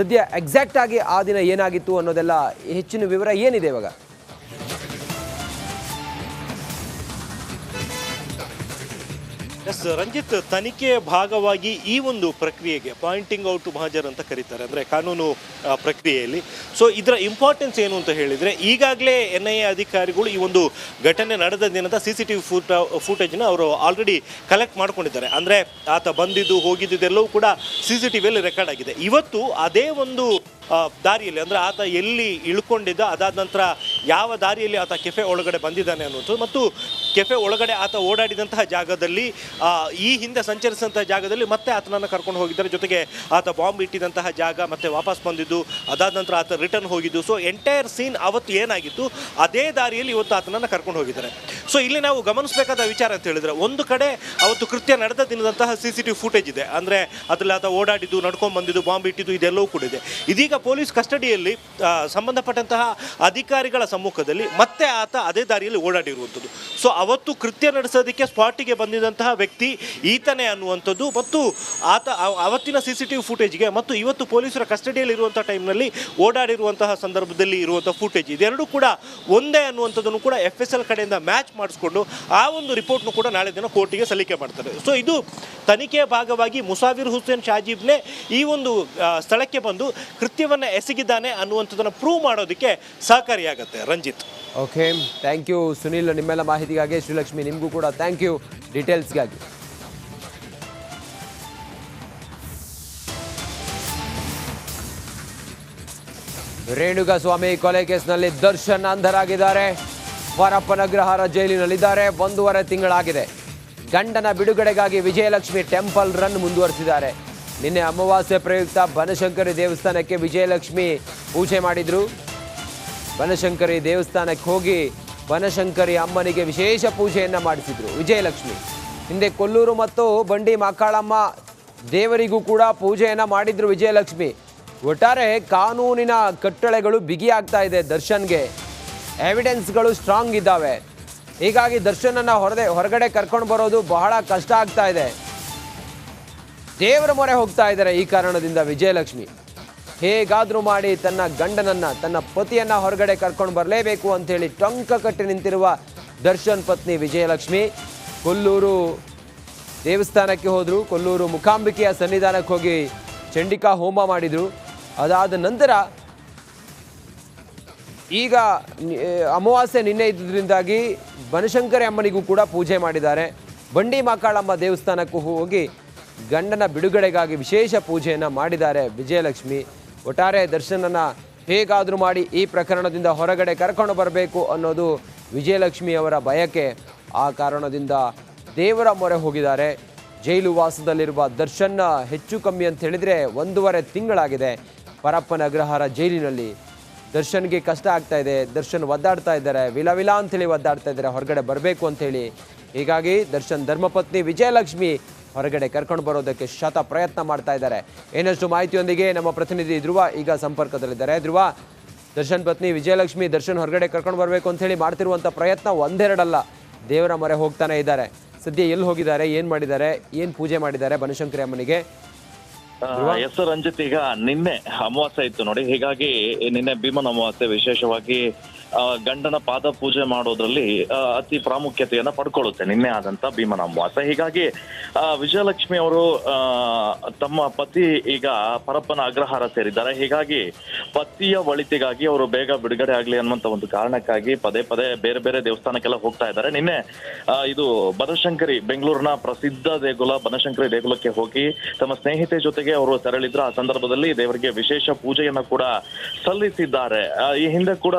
ಸದ್ಯ ಎಕ್ಸಾಕ್ಟ್ ಆಗಿ ಆ ದಿನ ಏನಾಗಿತ್ತು ಅನ್ನೋದೆಲ್ಲ ಹೆಚ್ಚಿನ ವಿವರ ಏನಿದೆ ಇವಾಗ? ಎಸ್ ರಂಜಿತ್, ತನಿಖೆಯ ಭಾಗವಾಗಿ ಈ ಒಂದು ಪ್ರಕ್ರಿಯೆಗೆ ಪಾಯಿಂಟಿಂಗ್ ಔಟ್ ಮಹಜರ್ ಅಂತ ಕರೀತಾರೆ, ಅಂದರೆ ಕಾನೂನು ಪ್ರಕ್ರಿಯೆಯಲ್ಲಿ. ಸೊ ಇದರ ಇಂಪಾರ್ಟೆನ್ಸ್ ಏನು ಅಂತ ಹೇಳಿದರೆ, ಈಗಾಗಲೇ NIA ಅಧಿಕಾರಿಗಳು ಈ ಒಂದು ಘಟನೆ ನಡೆದ ದಿನದ CCTV ಫೂಟೇಜ್ನ ಅವರು ಆಲ್ರೆಡಿ ಕಲೆಕ್ಟ್ ಮಾಡ್ಕೊಂಡಿದ್ದಾರೆ. ಅಂದರೆ ಆತ ಬಂದಿದ್ದು ಹೋಗಿದ್ದೆಲ್ಲವೂ ಕೂಡ CCTVಯಲ್ಲಿ ರೆಕಾರ್ಡ್ ಆಗಿದೆ. ಇವತ್ತು ಅದೇ ಒಂದು ದಾರಿಯಲ್ಲಿ, ಅಂದರೆ ಆತ ಎಲ್ಲಿ ಇಳ್ಕೊಂಡಿದ್ದ, ಅದಾದ ನಂತರ ಯಾವ ದಾರಿಯಲ್ಲಿ ಆತ ಕೆಫೆ ಒಳಗಡೆ ಬಂದಿದ್ದಾನೆ ಅನ್ನೋದು, ಮತ್ತು ಕೆಫೆ ಒಳಗಡೆ ಆತ ಓಡಾಡಿದಂತಹ ಜಾಗದಲ್ಲಿ, ಈ ಹಿಂದೆ ಸಂಚರಿಸಿದಂತಹ ಜಾಗದಲ್ಲಿ ಮತ್ತೆ ಆತನನ್ನು ಕರ್ಕೊಂಡು ಹೋಗಿದ್ದಾರೆ. ಜೊತೆಗೆ ಆತ ಬಾಂಬ್ ಇಟ್ಟಿದ್ದಂತಹ ಜಾಗ, ಮತ್ತೆ ವಾಪಸ್ ಬಂದಿದ್ದು, ಅದಾದ ನಂತರ ಆತ ರಿಟರ್ನ್ ಹೋಗಿದ್ದು. ಸೊ ಎಂಟೈರ್ ಸೀನ್ ಅವತ್ತು ಏನಾಗಿತ್ತು ಅದೇ ದಾರಿಯಲ್ಲಿ ಇವತ್ತು ಆತನನ್ನು ಕರ್ಕೊಂಡು ಹೋಗಿದ್ದಾರೆ. ಸೊ ಇಲ್ಲಿ ನಾವು ಗಮನಿಸಬೇಕಾದ ವಿಚಾರ ಅಂತ ಹೇಳಿದರೆ, ಒಂದು ಕಡೆ ಅವತ್ತು ಕೃತ್ಯ ನಡೆದ ದಿನದಂತಹ CCTV ಫೂಟೇಜ್ ಇದೆ, ಅಂದರೆ ಅದರಲ್ಲಿ ಆತ ಓಡಾಡಿದ್ದು, ನಡ್ಕೊಂಡು ಬಂದಿದ್ದು, ಬಾಂಬ್ ಇಟ್ಟಿದ್ದು ಇದೆಲ್ಲವೂ ಕೂಡ ಇದೆ. ಇದೀಗ ಪೊಲೀಸ್ ಕಸ್ಟಡಿಯಲ್ಲಿ ಸಂಬಂಧಪಟ್ಟಂತಹ ಅಧಿಕಾರಿಗಳ ಸಮ್ಮುಖದಲ್ಲಿ ಮತ್ತೆ ಆತ ಅದೇ ದಾರಿಯಲ್ಲಿ ಓಡಾಡಿರುವಂಥದ್ದು. ಸೊ ಅವತ್ತು ಕೃತ್ಯ ನಡೆಸೋದಕ್ಕೆ ಸ್ಪಾಟಿಗೆ ಬಂದಿದ್ದಂತಹ ವ್ಯಕ್ತಿ ಈತನೇ ಅನ್ನುವಂಥದ್ದು, ಮತ್ತು ಆತ ಅವತ್ತಿನ CCTV ಫೂಟೇಜ್ಗೆ ಮತ್ತು ಇವತ್ತು ಪೊಲೀಸರ ಕಸ್ಟಡಿಯಲ್ಲಿ ಇರುವಂಥ ಟೈಮ್ನಲ್ಲಿ ಓಡಾಡಿರುವಂತಹ ಸಂದರ್ಭದಲ್ಲಿ ಇರುವಂಥ ಫೂಟೇಜ್ ಇದೆರಡೂ ಕೂಡ ಒಂದೇ ಅನ್ನುವಂಥದ್ದನ್ನು ಕೂಡ FSL ಕಡೆಯಿಂದ ಮ್ಯಾಚ್ ಮಾಡಿಸ್ಕೊಂಡು ಆ ಒಂದು ರಿಪೋರ್ಟ್ನು ಕೂಡ ನಾಳೆ ದಿನ ಕೋರ್ಟಿಗೆ ಸಲ್ಲಿಕೆ ಮಾಡ್ತಾರೆ. ಸೊ ಇದು ತನಿಖೆಯ ಭಾಗವಾಗಿ ಮುಸಾಫಿರ್ ಹುಸೇನ್ ಶಾಜೀಬ್ನೇ ಈ ಒಂದು ಸ್ಥಳಕ್ಕೆ ಬಂದು ಕೃತ್ಯವನ್ನು ಎಸಗಿದ್ದಾನೆ ಅನ್ನುವಂಥದ್ದನ್ನು ಪ್ರೂವ್ ಮಾಡೋದಕ್ಕೆ ಸಹಕಾರಿಯಾಗುತ್ತೆ. Ranjit, okay, thank you Sunil, ನಿಮ್ಮೆಲ್ಲ ಮಾಹಿತಿಗಾಗಿ. ಶ್ರೀಲಕ್ಷ್ಮಿ, ನಿಮಗೂ ಕೂಡ ಥ್ಯಾಂಕ್ ಯು ಡೀಟೇಲ್ಸ್ಗಾಗಿ. ರೇಣುಕಾ ಸ್ವಾಮಿ ಕೊಲೆ ಕೇಸ್ನಲ್ಲಿ ದರ್ಶನ್ ಅಂಧರಾಗಿದ್ದಾರೆ. ಪರಪ್ಪನ ಅಗ್ರಹಾರ ಜೈಲಿನಲ್ಲಿದ್ದಾರೆ. 1.5 ತಿಂಗಳಾಗಿದೆ. ಗಂಡನ ಬಿಡುಗಡೆಗಾಗಿ ವಿಜಯಲಕ್ಷ್ಮಿ ಟೆಂಪಲ್ ರನ್ ಮುಂದುವರಿಸಿದ್ದಾರೆ. ನಿನ್ನೆ ಅಮಾವಾಸ್ಯೆ ಪ್ರಯುಕ್ತ ಬನಶಂಕರಿ ದೇವಸ್ಥಾನಕ್ಕೆ ವಿಜಯಲಕ್ಷ್ಮಿ ಪೂಜೆ ಮಾಡಿದ್ರು. ಬನಶಂಕರಿ ದೇವಸ್ಥಾನಕ್ಕೆ ಹೋಗಿ ಬನಶಂಕರಿ ಅಮ್ಮನಿಗೆ ವಿಶೇಷ ಪೂಜೆಯನ್ನು ಮಾಡಿಸಿದ್ರು ವಿಜಯಲಕ್ಷ್ಮಿ. ಹಿಂದೆ ಕೊಲ್ಲೂರು ಮತ್ತು ಬಂಡಿ ಮಕ್ಕಳಮ್ಮ ದೇವರಿಗೂ ಕೂಡ ಪೂಜೆಯನ್ನು ಮಾಡಿದ್ರು ವಿಜಯಲಕ್ಷ್ಮಿ. ಒಟ್ಟಾರೆ ಕಾನೂನಿನ ಕಟ್ಟಳೆಗಳು ಬಿಗಿಯಾಗ್ತಾ ಇದೆ ದರ್ಶನ್ಗೆ. ಎವಿಡೆನ್ಸ್ಗಳು ಸ್ಟ್ರಾಂಗ್ ಇದ್ದಾವೆ. ಹೀಗಾಗಿ ದರ್ಶನನ್ನು ಹೊರಗಡೆ ಕರ್ಕೊಂಡು ಬರೋದು ಬಹಳ ಕಷ್ಟ ಆಗ್ತಾ ಇದೆ. ದೇವರ ಮೊರೆ ಹೋಗ್ತಾ ಇದ್ದಾರೆ ಈ ಕಾರಣದಿಂದ ವಿಜಯಲಕ್ಷ್ಮಿ. ಹೇಗಾದರೂ ಮಾಡಿ ತನ್ನ ಗಂಡನನ್ನು, ತನ್ನ ಪತಿಯನ್ನು ಹೊರಗಡೆ ಕರ್ಕೊಂಡು ಬರಲೇಬೇಕು ಅಂಥೇಳಿ ಟೊಂಕ ಕಟ್ಟಿ ನಿಂತಿರುವ ದರ್ಶನ್ ಪತ್ನಿ ವಿಜಯಲಕ್ಷ್ಮಿ ಕೊಲ್ಲೂರು ದೇವಸ್ಥಾನಕ್ಕೆ ಹೋದರು. ಕೊಲ್ಲೂರು ಮುಖಾಂಬಿಕೆಯ ಸನ್ನಿಧಾನಕ್ಕೆ ಹೋಗಿ ಚಂಡಿಕಾ ಹೋಮ ಮಾಡಿದರು. ಅದಾದ ನಂತರ ಈಗ ಅಮಾವಾಸ್ಯೆ ನಿನ್ನೆ ಇದ್ದುದರಿಂದಾಗಿ ಬನಶಂಕರಿ ಅಮ್ಮನಿಗೂ ಕೂಡ ಪೂಜೆ ಮಾಡಿದ್ದಾರೆ. ಬಂಡಿ ಮಕ್ಕಳಮ್ಮ ದೇವಸ್ಥಾನಕ್ಕೂ ಹೋಗಿ ಗಂಡನ ಬಿಡುಗಡೆಗಾಗಿ ವಿಶೇಷ ಪೂಜೆಯನ್ನು ಮಾಡಿದ್ದಾರೆ ವಿಜಯಲಕ್ಷ್ಮಿ. ಒಟ್ಟಾರೆ ದರ್ಶನನ್ನು ಹೇಗಾದರೂ ಮಾಡಿ ಈ ಪ್ರಕರಣದಿಂದ ಹೊರಗಡೆ ಕರ್ಕೊಂಡು ಬರಬೇಕು ಅನ್ನೋದು ವಿಜಯಲಕ್ಷ್ಮಿ ಅವರ ಬಯಕೆ. ಆ ಕಾರಣದಿಂದ ದೇವರ ಮೊರೆ ಹೋಗಿದ್ದಾರೆ. ಜೈಲು ವಾಸದಲ್ಲಿರುವ ದರ್ಶನ್ನ ಹೆಚ್ಚು ಕಮ್ಮಿ ಅಂತ ಹೇಳಿದರೆ 1.5 ತಿಂಗಳಾಗಿದೆ ಪರಪ್ಪನ ಅಗ್ರಹಾರ ಜೈಲಿನಲ್ಲಿ. ದರ್ಶನ್ಗೆ ಕಷ್ಟ ಆಗ್ತಾ ಇದೆ. ದರ್ಶನ್ ಒದ್ದಾಡ್ತಾ ಇದ್ದಾರೆ, ವಿಲ ಅಂಥೇಳಿ ಒದ್ದಾಡ್ತಾ ಇದ್ದಾರೆ ಹೊರಗಡೆ ಬರಬೇಕು ಅಂಥೇಳಿ. ಹೀಗಾಗಿ ದರ್ಶನ್ ಧರ್ಮಪತ್ನಿ ವಿಜಯಲಕ್ಷ್ಮಿ ಹೊರಗಡೆ ಕರ್ಕೊಂಡು ಬರೋದಕ್ಕೆ ಶತ ಪ್ರಯತ್ನ ಮಾಡ್ತಾ ಇದ್ದಾರೆ. ಏನಷ್ಟು ಮಾಹಿತಿಯೊಂದಿಗೆ ನಮ್ಮ ಪ್ರತಿನಿಧಿ ಧ್ರುವ ಈಗ ಸಂಪರ್ಕದಲ್ಲಿದ್ದಾರೆ. ಧ್ರುವ, ದರ್ಶನ್ ಪತ್ನಿ ವಿಜಯಲಕ್ಷ್ಮಿ ದರ್ಶನ್ ಹೊರಗಡೆ ಕರ್ಕೊಂಡು ಬರಬೇಕು ಅಂಥೇಳಿ ಮಾಡ್ತಿರುವಂಥ ಪ್ರಯತ್ನ ಒಂದೆರಡಲ್ಲ, ದೇವರ ಮೊರೆ ಹೋಗ್ತಾನೆ ಇದ್ದಾರೆ. ಸದ್ಯ ಎಲ್ಲಿ ಹೋಗಿದ್ದಾರೆ, ಏನು ಮಾಡಿದ್ದಾರೆ, ಏನು ಪೂಜೆ ಮಾಡಿದ್ದಾರೆ ಬನಶಂಕರಿ ಅಮ್ಮನಿಗೆ? ಎಸ್ ರಂಜಿತ್, ಈಗ ನಿನ್ನೆ ಅಮಾವಾಸ್ಯೆ ಇತ್ತು ನೋಡಿ, ಹೀಗಾಗಿ ನಿನ್ನೆ ಭೀಮನ ಅಮಾವಾಸ್ಯೆ ವಿಶೇಷವಾಗಿ ಗಂಡನ ಪಾದ ಪೂಜೆ ಮಾಡೋದ್ರಲ್ಲಿ ಅತಿ ಪ್ರಾಮುಖ್ಯತೆಯನ್ನ ಪಡ್ಕೊಳ್ಳುತ್ತೆ ನಿನ್ನೆ ಆದಂತ ಭೀಮನ ಅಮಾವಾಸ್ಯೆ. ಹೀಗಾಗಿ ವಿಜಯಲಕ್ಷ್ಮಿ ಅವರು ತಮ್ಮ ಪತಿ ಈಗ ಪರಪ್ಪನ ಅಗ್ರಹಾರ ಸೇರಿದ್ದಾರೆ. ಹೀಗಾಗಿ ಪತಿಯ ಒಳಿತಿಗಾಗಿ ಅವರು ಬೇಗ ಬಿಡುಗಡೆ ಆಗ್ಲಿ ಅನ್ನುವಂತ ಒಂದು ಕಾರಣಕ್ಕಾಗಿ ಪದೇ ಪದೇ ಬೇರೆ ಬೇರೆ ದೇವಸ್ಥಾನಕ್ಕೆಲ್ಲ ಹೋಗ್ತಾ ಇದ್ದಾರೆ. ನಿನ್ನೆ ಇದು ಬನಶಂಕರಿ, ಬೆಂಗಳೂರಿನ ಪ್ರಸಿದ್ಧ ದೇಗುಲ ಬನಶಂಕರಿ ದೇಗುಲಕ್ಕೆ ಹೋಗಿ ತಮ್ಮ ಸ್ನೇಹಿತೆ ಜೊತೆಗೆ ಅವರು ತೆರಳಿದ್ರು. ಆ ಸಂದರ್ಭದಲ್ಲಿ ದೇವರಿಗೆ ವಿಶೇಷ ಪೂಜೆಯನ್ನ ಕೂಡ ಸಲ್ಲಿಸಿದ್ದಾರೆ. ಈ ಹಿಂದೆ ಕೂಡ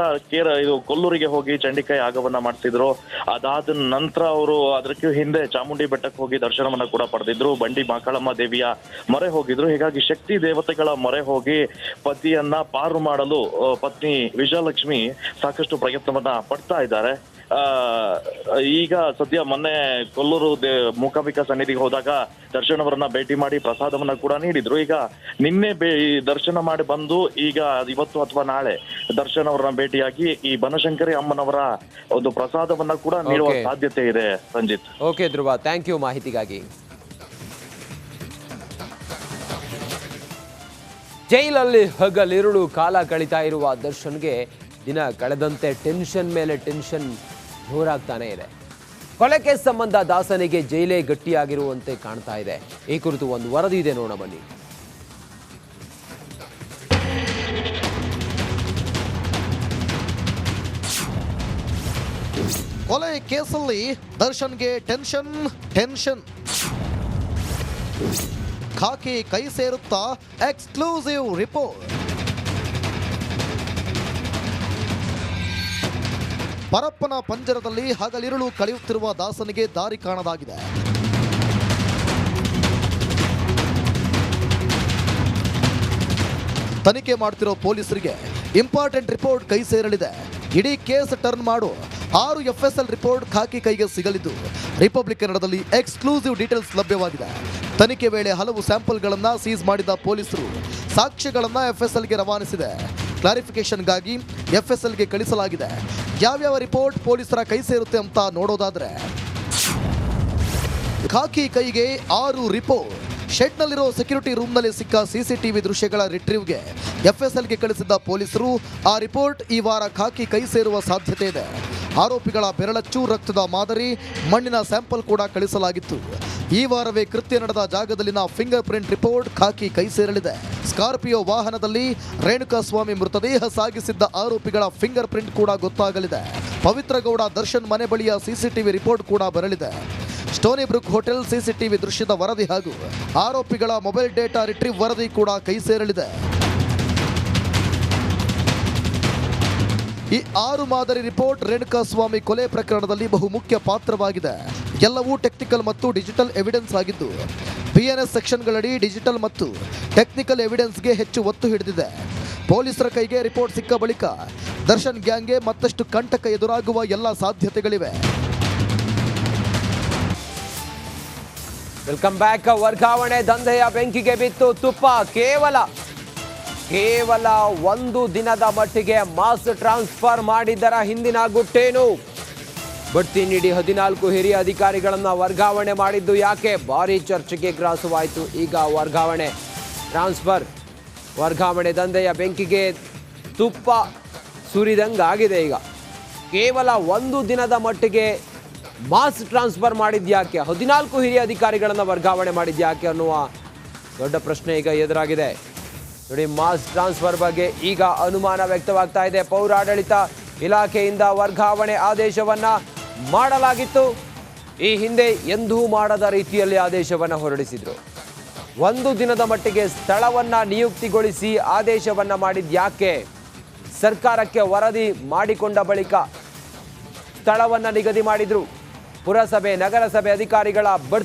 ಇದು ಕೊಲ್ಲೂರಿಗೆ ಹೋಗಿ ಚಂಡಿಕಾಯಿ ಯಾಗವನ್ನ ಮಾಡ್ತಿದ್ರು. ಅದಾದ ನಂತರ ಅವರು ಅದಕ್ಕೆ ಹಿಂದೆ ಚಾಮುಂಡಿ ಬೆಟ್ಟಕ್ಕೆ ಹೋಗಿ ದರ್ಶನವನ್ನ ಕೂಡ ಪಡೆದಿದ್ರು. ಬಂಡಿ ಮಕ್ಕಳಮ್ಮ ದೇವಿಯ ಮೊರೆ ಹೋಗಿದ್ರು. ಹೀಗಾಗಿ ಶಕ್ತಿ ದೇವತೆಗಳ ಮೊರೆ ಹೋಗಿ ಪತಿಯನ್ನ ಪಾರು ಮಾಡಲು ಪತ್ನಿ ವಿಜಯಲಕ್ಷ್ಮಿ ಸಾಕಷ್ಟು ಪ್ರಯತ್ನವನ್ನ ಪಡ್ತಾ ಇದ್ದಾರೆ. ಈಗ ಸದ್ಯ ಮೊನ್ನೆ ಕೊಲ್ಲೂರು ಮೂಕಾಂಬಿಕಾ ಸನ್ನಿಧಿಗೆ ಹೋದಾಗ ದರ್ಶನ್ ಅವರನ್ನ ಭೇಟಿ ಮಾಡಿ ಪ್ರಸಾದವನ್ನ ಕೂಡ ನೀಡಿದ್ರು. ಈಗ ನಿನ್ನೆ ದರ್ಶನ ಮಾಡಿ ಬಂದು ಈಗ ಇವತ್ತು ಅಥವಾ ನಾಳೆ ದರ್ಶನ್ ಅವರನ್ನ ಭೇಟಿಯಾಗಿ ಈ ಬನಶಂಕರಿ ಅಮ್ಮನವರ ಒಂದು ಪ್ರಸಾದವನ್ನ ಕೂಡ ನೀಡುವ ಸಾಧ್ಯತೆ ಇದೆ. Ranjit, okay Dhruv, thank you ಮಾಹಿತಿಗಾಗಿ. ಜೈಲಲ್ಲಿ ಹಗಲಿರುಳು ಕಾಲ ಕಳೀತಾ ಇರುವ ದರ್ಶನ್ಗೆ ದಿನ ಕಳೆದಂತೆ ಟೆನ್ಷನ್ ಮೇಲೆ ಟೆನ್ಷನ್ ಜೋರಾಗ್ತಾನೆ ಇದೆ. ಕೊಲೆ ಕೇಸ್ ಸಂಬಂಧ ದಾಸನಿಗೆ ಜೈಲೇ ಗಟ್ಟಿಯಾಗಿರುವಂತೆ ಕಾಣ್ತಾ ಇದೆ. ಈ ಕುರಿತು ಒಂದು ವರದಿ ಇದೆ, ನೋಡ ಬನ್ನಿ. ಕೊಲೆ ಕೇಸಲ್ಲಿ ದರ್ಶನ್ಗೆ ಟೆನ್ಷನ್ ಖಾಕಿ ಕೈ ಸೇರುತ್ತಾ ಎಕ್ಸ್ಕ್ಲೂಸಿವ್ ರಿಪೋರ್ಟ್. ಪರಪ್ಪನ ಪಂಜರದಲ್ಲಿ ಹಗಲಿರುಳು ಕಳೆಯುತ್ತಿರುವ ದಾಸನಿಗೆ ದಾರಿ ಕಾಣದಾಗಿದೆ. ತನಿಖೆ ಮಾಡ್ತಿರೋ ಪೊಲೀಸರಿಗೆ ಇಂಪಾರ್ಟೆಂಟ್ ರಿಪೋರ್ಟ್ ಕೈ ಸೇರಲಿದೆ. ಇಡೀ ಕೇಸ್ ಟರ್ನ್ ಮಾಡು 6 FSL ರಿಪೋರ್ಟ್ ಖಾಕಿ ಕೈಗೆ ಸಿಗಲಿದ್ದು ರಿಪಬ್ಲಿಕ್ ಕನ್ನಡದಲ್ಲಿ ಎಕ್ಸ್ಕ್ಲೂಸಿವ್ ಡೀಟೇಲ್ಸ್ ಲಭ್ಯವಾಗಿದೆ. ತನಿಖೆ ವೇಳೆ ಹಲವು ಸ್ಯಾಂಪಲ್ಗಳನ್ನು ಸೀಸ್ ಮಾಡಿದ ಪೊಲೀಸರು ಸಾಕ್ಷ್ಯಗಳನ್ನು FSLಗೆ ರವಾನಿಸಿದೆ. ಕ್ಲಾರಿಫಿಕೇಶನ್ಗಾಗಿ FSLಗೆ ಕಳಿಸಲಾಗಿದೆ. ಯಾವ್ಯಾವ ರಿಪೋರ್ಟ್ ಪೊಲೀಸರ ಕೈ ಸೇರುತ್ತೆ ಅಂತ ನೋಡೋದಾದ್ರೆ, ಖಾಕಿ ಕೈಗೆ 6 ರಿಪೋರ್ಟ್. ಶೆಡ್ನಲ್ಲಿರೋ ಸೆಕ್ಯೂರಿಟಿ ರೂಮ್ನಲ್ಲಿ ಸಿಕ್ಕ CCTV ದೃಶ್ಯಗಳ ರಿಟ್ರೀವ್ಗೆ FSLಗೆ ಕಳಿಸಿದ್ದ ಪೊಲೀಸರು ಆ ರಿಪೋರ್ಟ್ ಈ ವಾರ ಖಾಕಿ ಕೈ ಸೇರುವ ಸಾಧ್ಯತೆ ಇದೆ. ಆರೋಪಿಗಳ ಬೆರಳಚ್ಚು, ರಕ್ತದ ಮಾದರಿ, ಮಣ್ಣಿನ ಸ್ಯಾಂಪಲ್ ಕೂಡ ಕಳಿಸಲಾಗಿತ್ತು. ಈ ವಾರವೇ ಕೃತ್ಯ ನಡೆದ ಜಾಗದಲ್ಲಿನ ಫಿಂಗರ್ ಪ್ರಿಂಟ್ ರಿಪೋರ್ಟ್ ಖಾಕಿ ಕೈ ಸೇರಲಿದೆ. ಸ್ಕಾರ್ಪಿಯೋ ವಾಹನದಲ್ಲಿ ರೇಣುಕಾಸ್ವಾಮಿ ಮೃತದೇಹ ಸಾಗಿಸಿದ್ದ ಆರೋಪಿಗಳ ಫಿಂಗರ್ ಪ್ರಿಂಟ್ ಕೂಡ ಗೊತ್ತಾಗಲಿದೆ. ಪವಿತ್ರ ಗೌಡ ದರ್ಶನ್ ಮನೆ ಬಳಿಯ CCTV ರಿಪೋರ್ಟ್ ಕೂಡ ಬರಲಿದೆ. ಸ್ಟೋನಿ ಬ್ರೂಕ್ ಹೋಟೆಲ್ CCTV ದೃಶ್ಯದ ವರದಿ ಹಾಗೂ ಆರೋಪಿಗಳ ಮೊಬೈಲ್ ಡೇಟಾ ರಿಟ್ರೀವ್ ವರದಿ ಕೂಡ ಕೈ ಸೇರಲಿದೆ. ಈ 6 ಮಾದರಿ ರಿಪೋರ್ಟ್ ರೇಣುಕಾಸ್ವಾಮಿ ಕೊಲೆ ಪ್ರಕರಣದಲ್ಲಿ ಬಹುಮುಖ್ಯ ಪಾತ್ರವಾಗಿದೆ. ಎಲ್ಲವೂ ಟೆಕ್ನಿಕಲ್ ಮತ್ತು ಡಿಜಿಟಲ್ ಎವಿಡೆನ್ಸ್ ಆಗಿದ್ದು BNS ಸೆಕ್ಷನ್ಗಳಡಿ ಡಿಜಿಟಲ್ ಮತ್ತು ಟೆಕ್ನಿಕಲ್ ಎವಿಡೆನ್ಸ್ಗೆ ಹೆಚ್ಚು ಒತ್ತು ಹಿಡಿದಿದೆ. ಪೊಲೀಸರ ಕೈಗೆ ರಿಪೋರ್ಟ್ ಸಿಕ್ಕ ಬಳಿಕ ದರ್ಶನ್ ಗ್ಯಾಂಗ್ಗೆ ಮತ್ತಷ್ಟು ಕಂಟಕ ಎದುರಾಗುವ ಎಲ್ಲ ಸಾಧ್ಯತೆಗಳಿವೆ. Welcome back. ವರ್ಗಾವಣೆ ದಂಧೆಯ ಬೆಂಕಿಗೆ ಬಿತ್ತು ತುಪ್ಪ. ಕೇವಲ 1 ದಿನದ ಮಟ್ಟಿಗೆ ಮಾಸ್ ಟ್ರಾನ್ಸ್ಫರ್ ಮಾಡಿದ್ದರ ಹಿಂದಿನ ಗುಟ್ಟೇನು? ಬಡ್ತಿ ನೀಡಿ 14 ಹಿರಿಯ ಅಧಿಕಾರಿಗಳನ್ನು ವರ್ಗಾವಣೆ ಮಾಡಿದ್ದು ಯಾಕೆ? ಭಾರಿ ಚರ್ಚೆಗೆ ಗ್ರಾಸವಾಯಿತು. ಈಗ ವರ್ಗಾವಣೆ ದಂಧೆಯ ಬೆಂಕಿಗೆ ತುಪ್ಪ ಸುರಿದಂಗಾಗಿದೆ. ಈಗ ಕೇವಲ 1 ದಿನದ ಮಟ್ಟಿಗೆ ಮಾಸ್ ಟ್ರಾನ್ಸ್ಫರ್ ಮಾಡಿದ್ಯಾಕೆ? 14 ಹಿರಿಯ ಅಧಿಕಾರಿಗಳನ್ನು ವರ್ಗಾವಣೆ ಮಾಡಿದ್ಯಾಕೆ ಅನ್ನುವ ದೊಡ್ಡ ಪ್ರಶ್ನೆ ಈಗ ಎದುರಾಗಿದೆ. ನೋಡಿ, ಮಾಸ್ ಟ್ರಾನ್ಸ್ಫರ್ ಬಗ್ಗೆ ಈಗ ಅನುಮಾನ ವ್ಯಕ್ತವಾಗ್ತಾ ಇದೆ. ಪೌರಾಡಳಿತ ಇಲಾಖೆಯಿಂದ ವರ್ಗಾವಣೆ ಆದೇಶವನ್ನ ಮಾಡಲಾಗಿತ್ತು. ಈ ಹಿಂದೆ ಎಂದೂ ಮಾಡದ ರೀತಿಯಲ್ಲಿ ಆದೇಶವನ್ನು ಹೊರಡಿಸಿದ್ರು. 1 ದಿನದ ಮಟ್ಟಿಗೆ ಸ್ಥಳವನ್ನ ನಿಯುಕ್ತಿಗೊಳಿಸಿ ಆದೇಶವನ್ನ ಮಾಡಿದ್ಯಾಕೆ? ಸರ್ಕಾರಕ್ಕೆ ವರದಿ ಮಾಡಿಕೊಂಡ ಬಳಿಕ ಸ್ಥಳವನ್ನ ನಿಗದಿ ಮಾಡಿದ್ರು. ಪುರಸಭೆ, ನಗರಸಭೆ ಅಧಿಕಾರಿಗಳ ಬಡ್ತಿ